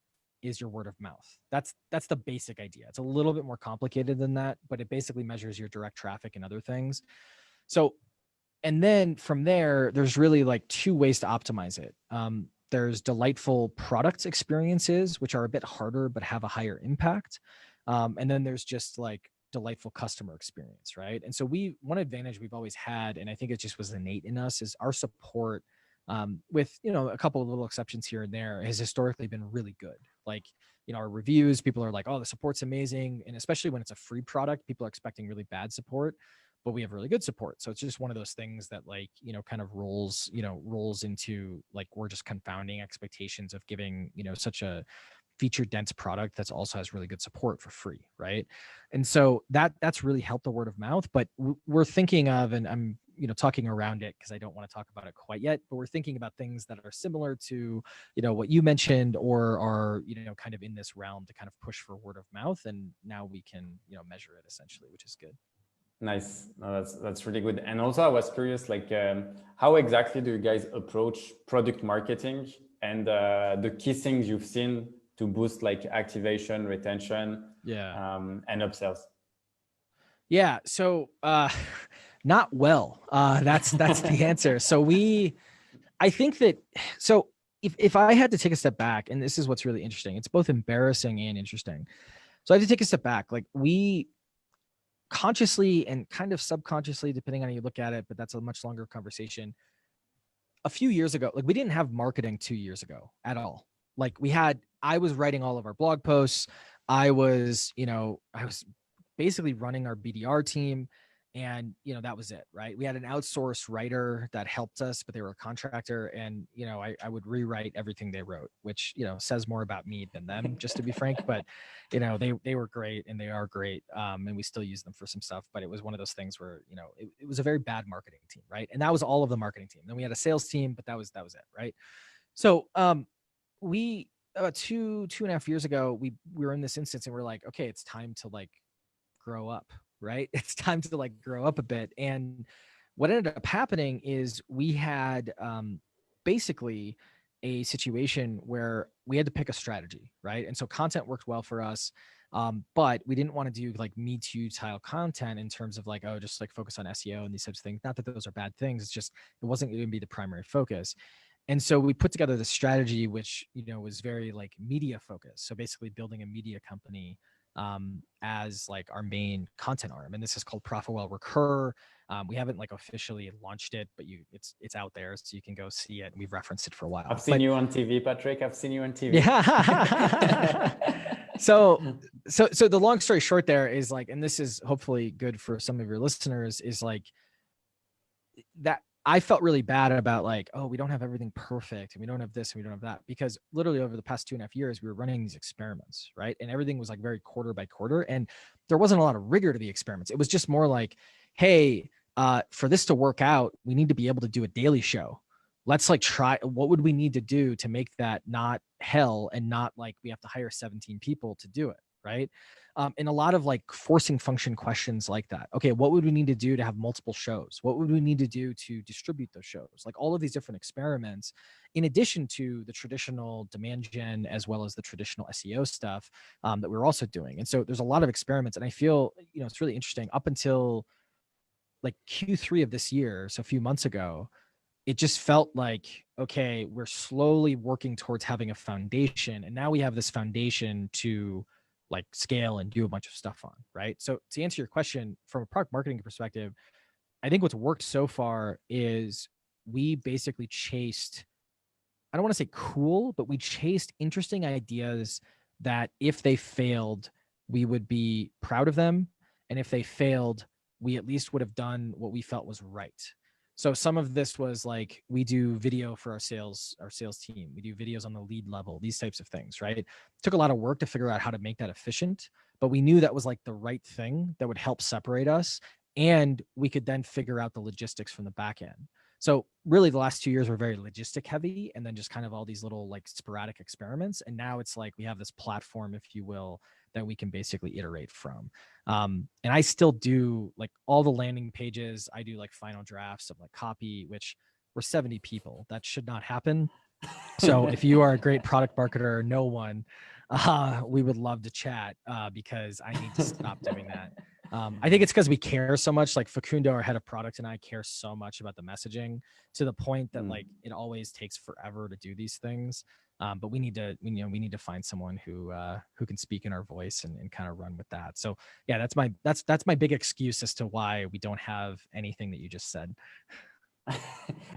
is your word of mouth. That's the basic idea. It's a little bit more complicated than that, but it basically measures your direct traffic and other things. So, and then from there, there's really like two ways to optimize it. There's delightful product experiences, which are a bit harder, but have a higher impact. And then there's just like delightful customer experience, right? And so one advantage we've always had, and I think it just was innate in us, is our support, with, you know, a couple of little exceptions here and there, has historically been really good. Like, you know, our reviews, people are like, oh, the support's amazing. And especially when it's a free product, people are expecting really bad support, but we have really good support. So it's just one of those things that, like, you know, kind of rolls into, like, we're just confounding expectations of giving, you know, such a feature dense product that's also has really good support for free, right? And so that's really helped the word of mouth. But we're thinking of, and I'm, you know, talking around it because I don't want to talk about it quite yet, but we're thinking about things that are similar to, you know, what you mentioned, or are, you know, kind of in this realm to kind of push for word of mouth. And now we can, you know, measure it essentially, which is good. Nice. No, that's really good. And also, I was curious, like, how exactly do you guys approach product marketing, and the key things you've seen to boost like activation, retention, and upsells? Yeah. So not well. That's the answer. So I think that, so if I had to take a step back, and this is what's really interesting, it's both embarrassing and interesting. So I have to take a step back. Like, we consciously and kind of subconsciously, depending on how you look at it, but that's a much longer conversation. A few years ago, like, we didn't have marketing 2 years ago at all. Like, I was writing all of our blog posts. I was basically running our BDR team, and, you know, that was it, right? We had an outsourced writer that helped us, but they were a contractor, and, you know, I would rewrite everything they wrote, which, you know, says more about me than them, just to be frank. But, you know, they were great, and they are great, and we still use them for some stuff. But it was one of those things where, you know, it was a very bad marketing team, right? And that was all of the marketing team. Then we had a sales team, but that was it, right? So we about 2.5 years ago, we were in this instance, and we're like, okay, it's time to, like, grow up, right? It's time to, like, grow up a bit. And what ended up happening is we had basically a situation where we had to pick a strategy, right? And so content worked well for us, but we didn't want to do, like, Me Too style content in terms of, like, oh, just, like, focus on SEO and these types of things. Not that those are bad things. It's just, it wasn't going to be the primary focus. And so we put together this strategy, which, you know, was very, like, media focused. So basically building a media company as, like, our main content arm. And this is called Profitwell Recur. We haven't, like, officially launched it, but it's out there, so you can go see it. We've referenced it for a while. I've seen you on TV, Patrick. I've seen you on TV. Yeah. So the long story short there is, like, and this is hopefully good for some of your listeners, is, like, that I felt really bad about, like, oh, we don't have everything perfect, and we don't have this, and we don't have that, because literally over the past 2.5 years, we were running these experiments, right? And everything was, like, very quarter by quarter, and there wasn't a lot of rigor to the experiments. It was just more like, hey, for this to work out, we need to be able to do a daily show. Let's, like, try, what would we need to do to make that not hell, and not like we have to hire 17 people to do it, right? And a lot of, like, forcing function questions like that. Okay, what would we need to do to have multiple shows? What would we need to do to distribute those shows? Like, all of these different experiments, in addition to the traditional demand gen, as well as the traditional SEO stuff that we're also doing. And so there's a lot of experiments, and I feel, you know, it's really interesting. Up until, like, Q3 of this year, so a few months ago, it just felt like, okay, we're slowly working towards having a foundation, and now we have this foundation to, like, scale and do a bunch of stuff on, right? So to answer your question, from a product marketing perspective, I think what's worked so far is we basically chased, I don't want to say cool, but we chased interesting ideas that, if they failed, we would be proud of them. And if they failed, we at least would have done what we felt was right. So some of this was, like, we do video for our sales team. We do videos on the lead level, these types of things, right? It took a lot of work to figure out how to make that efficient, but we knew that was, like, the right thing that would help separate us. And we could then figure out the logistics from the back end. So really the last 2 years were very logistic heavy, and then just kind of all these little, like, sporadic experiments. And now it's like we have this platform, if you will, that we can basically iterate from. And I still do, like, all the landing pages. I do, like, final drafts of, like, copy, which we're 70 people. That should not happen. So if you are a great product marketer, no one, we would love to chat, because I need to stop doing that. I think it's because we care so much. Like, Facundo, our head of product, and I care so much about the messaging, to the point that, like, it always takes forever to do these things. But we need to find someone who can speak in our voice and kind of run with that. So yeah, that's my big excuse as to why we don't have anything that you just said.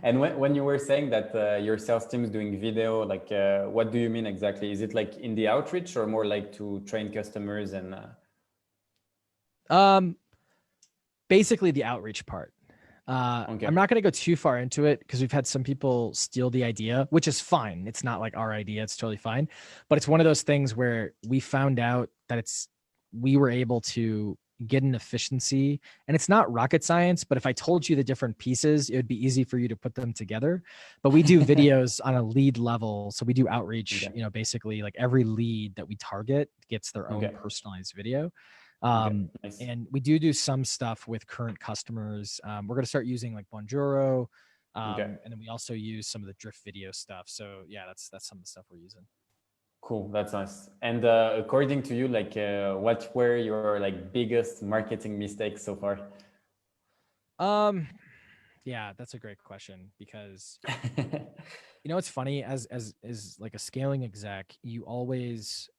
And when you were saying that your sales team is doing video, like what do you mean exactly? Is it like in the outreach or more like to train customers and? Basically the outreach part. Okay. I'm not going to go too far into it because we've had some people steal the idea, which is fine. It's not like our idea. It's totally fine. But it's one of those things where we found out that we were able to get an efficiency, and it's not rocket science, but if I told you the different pieces, it would be easy for you to put them together. But we do videos on a lead level. So we do outreach, Okay. basically like every lead that we target gets their own personalized video. Nice. And we do some stuff with current customers. We're going to start using like Bonjoro. And then we also use some of the drift video stuff. So yeah, that's some of the stuff we're using. Cool. That's nice. And according to you, like what were your like biggest marketing mistakes so far? Yeah, that's a great question because it's funny as like a scaling exec, you always,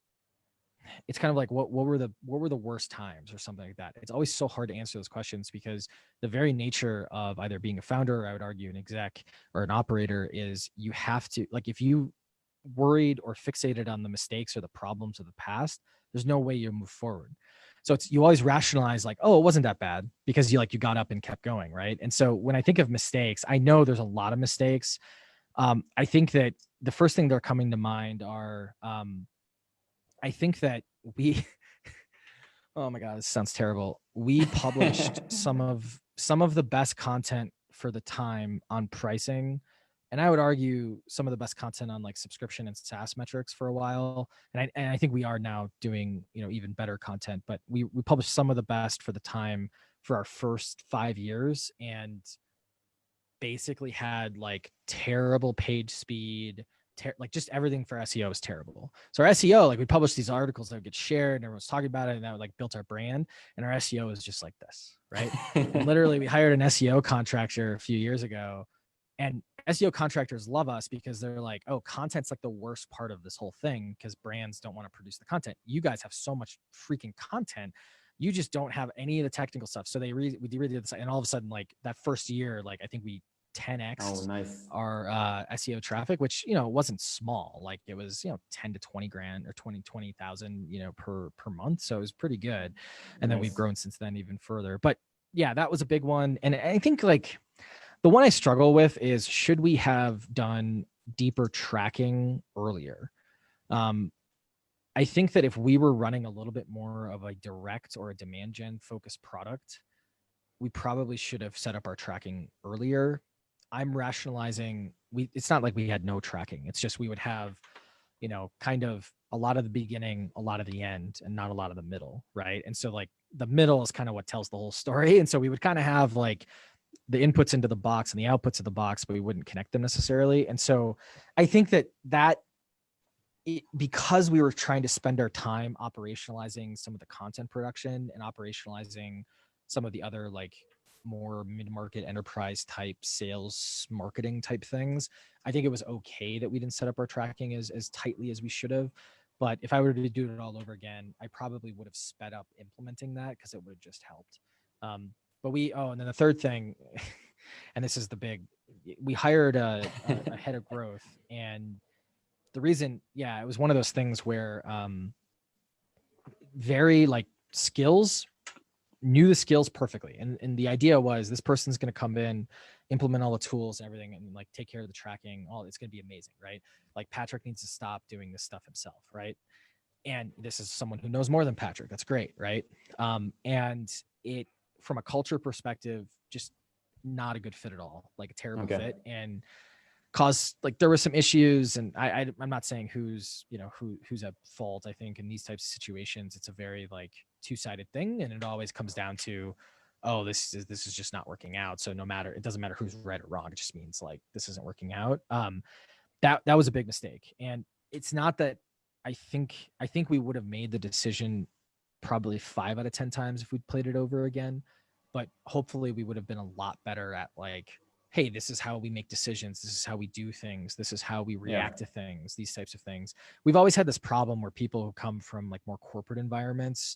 it's kind of like what were the worst times or something like that. It's always so hard to answer those questions because the very nature of either being a founder, or I would argue an exec or an operator, is you have to, like, if you worried or fixated on the mistakes or the problems of the past, there's no way you move forward. So you always rationalize like, oh, it wasn't that bad because you got up and kept going, right? And so when I think of mistakes, I know there's a lot of mistakes. I think that the first thing that are coming to mind are I think that we oh my god, this sounds terrible. We published some of the best content for the time on pricing, and I would argue some of the best content on like subscription and SaaS metrics for a while. And I think we are now doing even better content, but we published some of the best for the time for our first 5 years, and basically had like terrible page speed, like just everything for SEO is terrible. So our SEO, like we published these articles that would get shared and everyone's talking about it, and that like built our brand, and our SEO is just like this, right? And literally we hired an SEO contractor a few years ago, and SEO contractors love us because they're like, oh, content's like the worst part of this whole thing because brands don't want to produce the content. You guys have so much freaking content. You just don't have any of the technical stuff. So we redid this, and all of a sudden, like that first year, like I think we 10x our SEO traffic, which wasn't small. Like it was 10 to 20 grand or 20,000 per month. So it was pretty good. And then we've grown since then even further. But yeah, that was a big one. And I think like the one I struggle with is, should we have done deeper tracking earlier? I think that if we were running a little bit more of a direct or a demand gen focused product, we probably should have set up our tracking earlier. I'm rationalizing, it's not like we had no tracking. It's just we would have, kind of a lot of the beginning, a lot of the end, and not a lot of the middle, right? And so like the middle is kind of what tells the whole story. And so we would kind of have like the inputs into the box and the outputs of the box, but we wouldn't connect them necessarily. And so I think that because we were trying to spend our time operationalizing some of the content production and operationalizing some of the other like more mid-market enterprise type sales marketing type things, I think it was okay that we didn't set up our tracking as tightly as we should have. But if I were to do it all over again, I probably would have sped up implementing that because it would have just helped. But and then the third thing, and this is the big, we hired a head of growth, and the reason, it was one of those things where very like knew the skills perfectly. And the idea was this person's going to come in, implement all the tools and everything, and like take care of the tracking. It's going to be amazing, right? Like Patrick needs to stop doing this stuff himself, right? And this is someone who knows more than Patrick. That's great, right? And it, from a culture perspective, just not a good fit at all, like a terrible fit. And caused, like, there were some issues, and I'm not saying who's at fault. I think in these types of situations, it's a very like two-sided thing, and it always comes down to, oh, this is just not working out. So it doesn't matter who's right or wrong. It just means like this isn't working out. That was a big mistake, and it's not that I think we would have made the decision probably 5 out of 10 times if we'd played it over again, but hopefully we would have been a lot better at like hey, this is how we make decisions. This is how we do things. This is how we react to things, these types of things. We've always had this problem where people who come from like more corporate environments,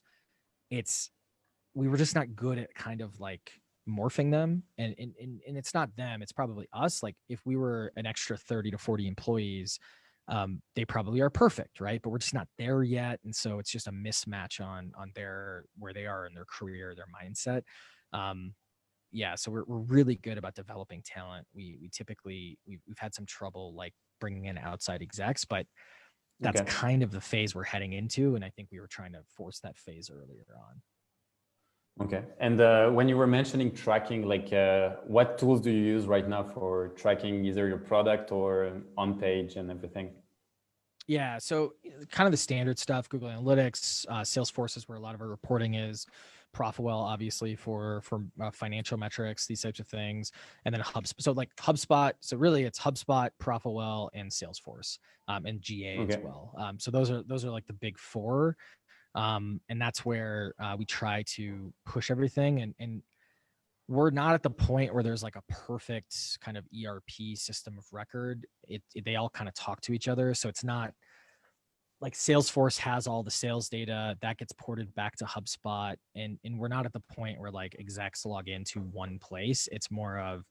we were just not good at kind of like morphing them. And it's not them, it's probably us. Like if we were an extra 30 to 40 employees, they probably are perfect, right? But we're just not there yet. And so it's just a mismatch on where they are in their career, their mindset. Yeah, so we're really good about developing talent. We typically we've had some trouble like bringing in outside execs, but that's kind of the phase we're heading into, and I think we were trying to force that phase earlier on. Okay. And when you were mentioning tracking, like what tools do you use right now for tracking either your product or on page and everything? Yeah, so kind of the standard stuff, Google Analytics, Salesforce is where a lot of our reporting is. Profitwell, obviously, for financial metrics, these types of things, and then HubSpot. So like HubSpot, so really it's HubSpot, Profitwell, and Salesforce, and GA as well. So those are like the big four, and that's where we try to push everything. And we're not at the point where there's like a perfect kind of ERP system of record. They all kind of talk to each other, so it's not like Salesforce has all the sales data that gets ported back to HubSpot, and we're not at the point where like execs log into one place. It's more of,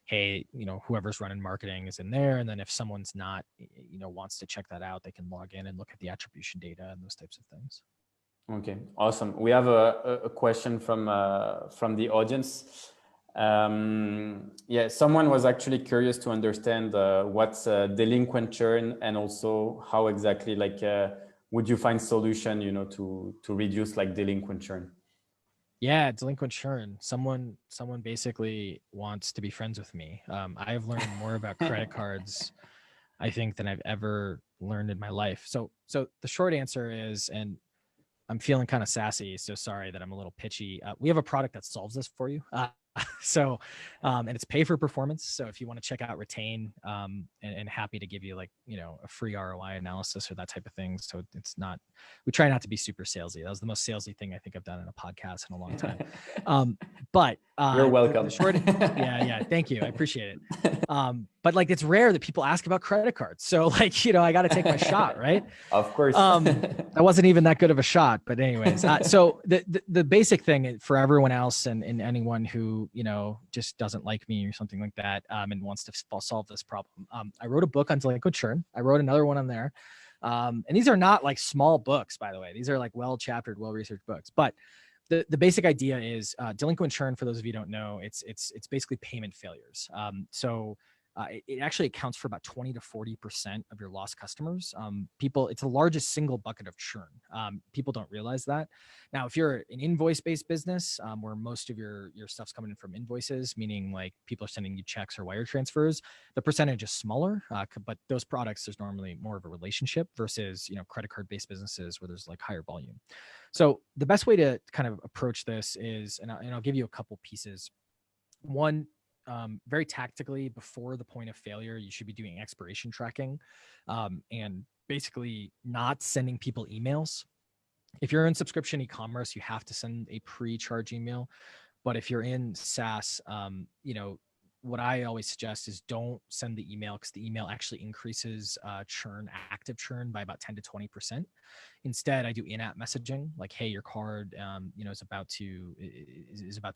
hey, whoever's running marketing is in there, and then if someone's not, wants to check that out, they can log in and look at the attribution data and those types of things. Okay, awesome. We have a question from the audience. Yeah, someone was actually curious to understand what's delinquent churn, and also how exactly would you find solution to reduce like delinquent churn? Yeah, delinquent churn. Someone basically wants to be friends with me. I have learned more about credit cards, I think, than I've ever learned in my life. So the short answer is, and I'm feeling kind of sassy, so sorry that I'm a little pitchy. We have a product that solves this for you. And it's pay for performance. So if you want to check out Retain, and happy to give you like, a free ROI analysis or that type of thing. So it's not, we try not to be super salesy. That was the most salesy thing I think I've done in a podcast in a long time. But you're welcome. The short, yeah. Thank you. I appreciate it. But like, it's rare that people ask about credit cards. So like, I got to take my shot, right? Of course. That wasn't even that good of a shot, but anyways, so the basic thing for everyone else and anyone who, just doesn't like me or something like that, and wants to solve this problem. I wrote a book on delinquent churn. I wrote another one on there. And these are not like small books, by the way. These are like well-chaptered, well-researched books, but the basic idea is delinquent churn. For those of you who don't know, it's basically payment failures. It actually accounts for about 20 to 40% of your lost customers. It's the largest single bucket of churn. People don't realize that. Now, if you're an invoice-based business, where most of your stuff's coming in from invoices, meaning like people are sending you checks or wire transfers, the percentage is smaller. But those products, there's normally more of a relationship versus, credit card-based businesses where there's like higher volume. So the best way to kind of approach this is, and I'll give you a couple pieces. One, very tactically, before the point of failure, you should be doing expiration tracking, and basically not sending people emails. If you're in subscription e-commerce, you have to send a pre-charge email. But if you're in SaaS, what I always suggest is don't send the email, because the email actually increases active churn by about 10 to 20%. Instead, I do in-app messaging, like, hey, your card is about to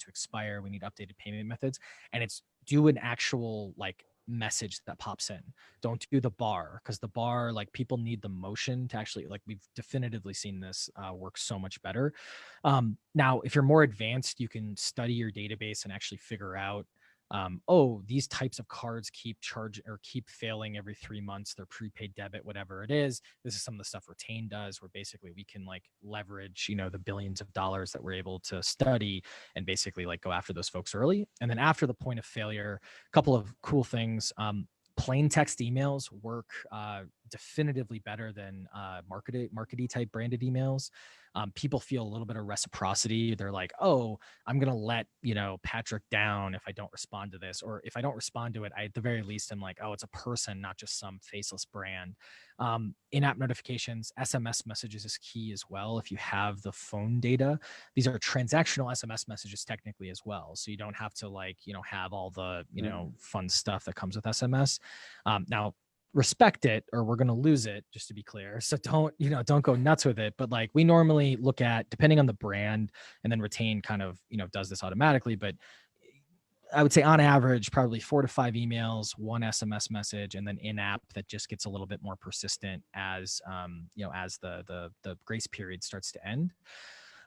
expire. We need updated payment methods. And it's do an actual like message that pops in. Don't do the bar, because the bar, like, people need the motion to actually, like, we've definitively seen this work so much better. Now, if you're more advanced, you can study your database and actually figure out, these types of cards keep failing every 3 months. They're prepaid debit, whatever it is. This is some of the stuff Retain does, where basically we can like leverage, the billions of dollars that we're able to study and basically like go after those folks early. And then after the point of failure, a couple of cool things. Plain text emails work definitively better than markety type branded emails. People feel a little bit of reciprocity. They're like, oh, I'm going to let, Patrick down if I don't respond to this, or if I don't respond to it, at the very least, I'm like, oh, it's a person, not just some faceless brand. In-app notifications, SMS messages is key as well. If you have the phone data, these are transactional SMS messages technically as well. So you don't have to have all the, fun stuff that comes with SMS. Now, respect it or we're going to lose it, just to be clear. So don't go nuts with it. But we normally look at, depending on the brand, and then Retain kind of, does this automatically. But I would say on average, probably 4 to 5 emails, 1 SMS message, and then in-app that just gets a little bit more persistent as, as the grace period starts to end.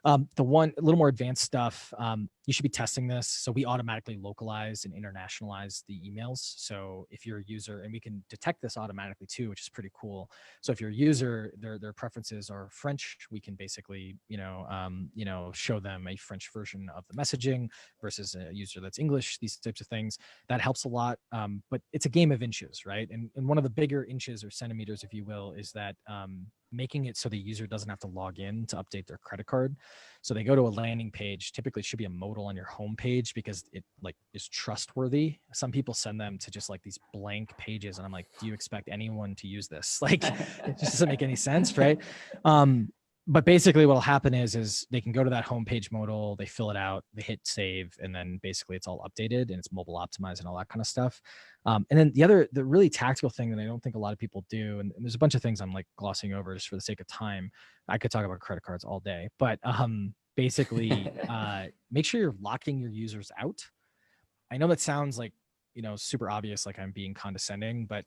The one a little more advanced stuff, you should be testing this. So we automatically localize and internationalize the emails. So if you're a user, and we can detect this automatically too, which is pretty cool. So if your user, their preferences are French, we can basically, show them a French version of the messaging versus a user that's English, these types of things. That helps a lot. But it's a game of inches, right? And one of the bigger inches or centimeters, if you will, is that making it so the user doesn't have to log in to update their credit card. So they go to a landing page. Typically it should be a modal on your homepage because it is trustworthy. Some people send them to just these blank pages. And I'm like, do you expect anyone to use this? It just doesn't make any sense. Right. But basically what'll happen is they can go to that homepage modal, they fill it out, they hit save, and then basically it's all updated and it's mobile optimized and all that kind of stuff. And then the really tactical thing that I don't think a lot of people do, and there's a bunch of things I'm glossing over just for the sake of time. I could talk about credit cards all day, but basically make sure you're locking your users out. I know that sounds super obvious, like I'm being condescending, but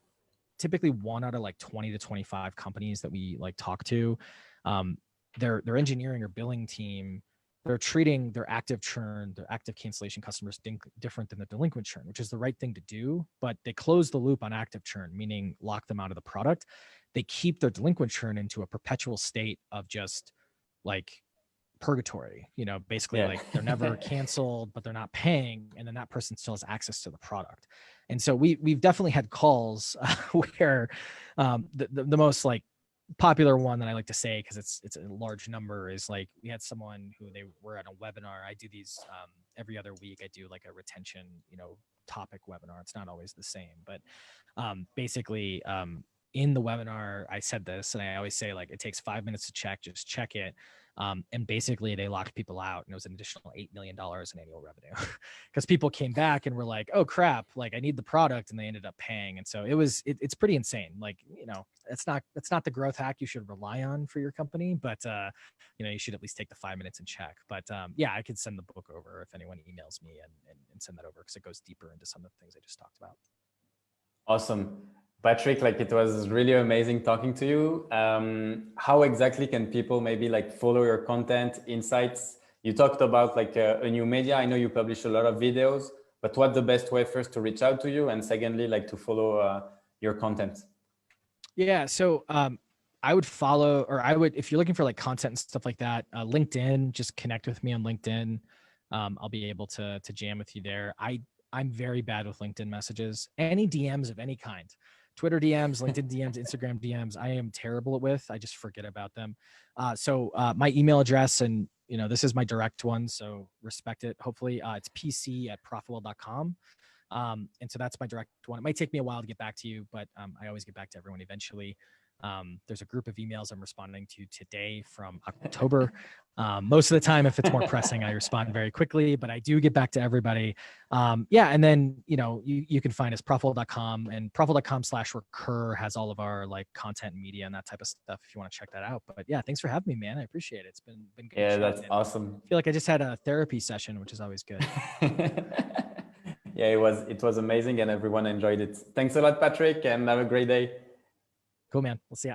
typically 1 out of 20 to 25 companies that we talk to, their engineering or billing team, they're treating their active churn, their active cancellation customers different than the delinquent churn, which is the right thing to do. But they close the loop on active churn, meaning lock them out of the product. They keep their delinquent churn into a perpetual state of just purgatory, basically they're never canceled, but they're not paying. And then that person still has access to the product. And so we've definitely had calls where the most popular one that I like to say, because it's a large number, is we had someone who they were at a webinar. I do these every other week. I do a retention, topic webinar. It's not always the same, but basically in the webinar, I said this, and I always say it takes 5 minutes to check, just check it. And basically they locked people out, and it was an additional $8 million in annual revenue because people came back and were like, oh crap, I need the product, and they ended up paying. And so it's pretty insane. It's not the growth hack you should rely on for your company, but you should at least take the 5 minutes and check. But yeah, I could send the book over if anyone emails me and send that over, because it goes deeper into some of the things I just talked about. Awesome. Patrick, it was really amazing talking to you. How exactly can people maybe follow your content, insights? You talked about a new media. I know you publish a lot of videos, but what's the best way first to reach out to you? And secondly, to follow your content? Yeah. So I would follow, or if you're looking for content and stuff like that, LinkedIn, just connect with me on LinkedIn. I'll be able to jam with you there. I'm very bad with LinkedIn messages, any DMs of any kind. Twitter DMs, LinkedIn DMs, Instagram DMs, I am terrible with. I just forget about them. So my email address, and this is my direct one, so respect it. Hopefully it's pc@profitwell.com. And so that's my direct one. It might take me a while to get back to you, but I always get back to everyone eventually. There's a group of emails I'm responding to today from October. Most of the time, if it's more pressing, I respond very quickly, but I do get back to everybody. Yeah. And then, you can find us profitwell.com, and profitwell.com/recur has all of our content and media and that type of stuff if you want to check that out. But yeah, thanks for having me, man. I appreciate it. It's been good. Yeah, that's awesome. I feel like I just had a therapy session, which is always good. Yeah, it was amazing, and everyone enjoyed it. Thanks a lot, Patrick, and have a great day. Cool, man. We'll see ya.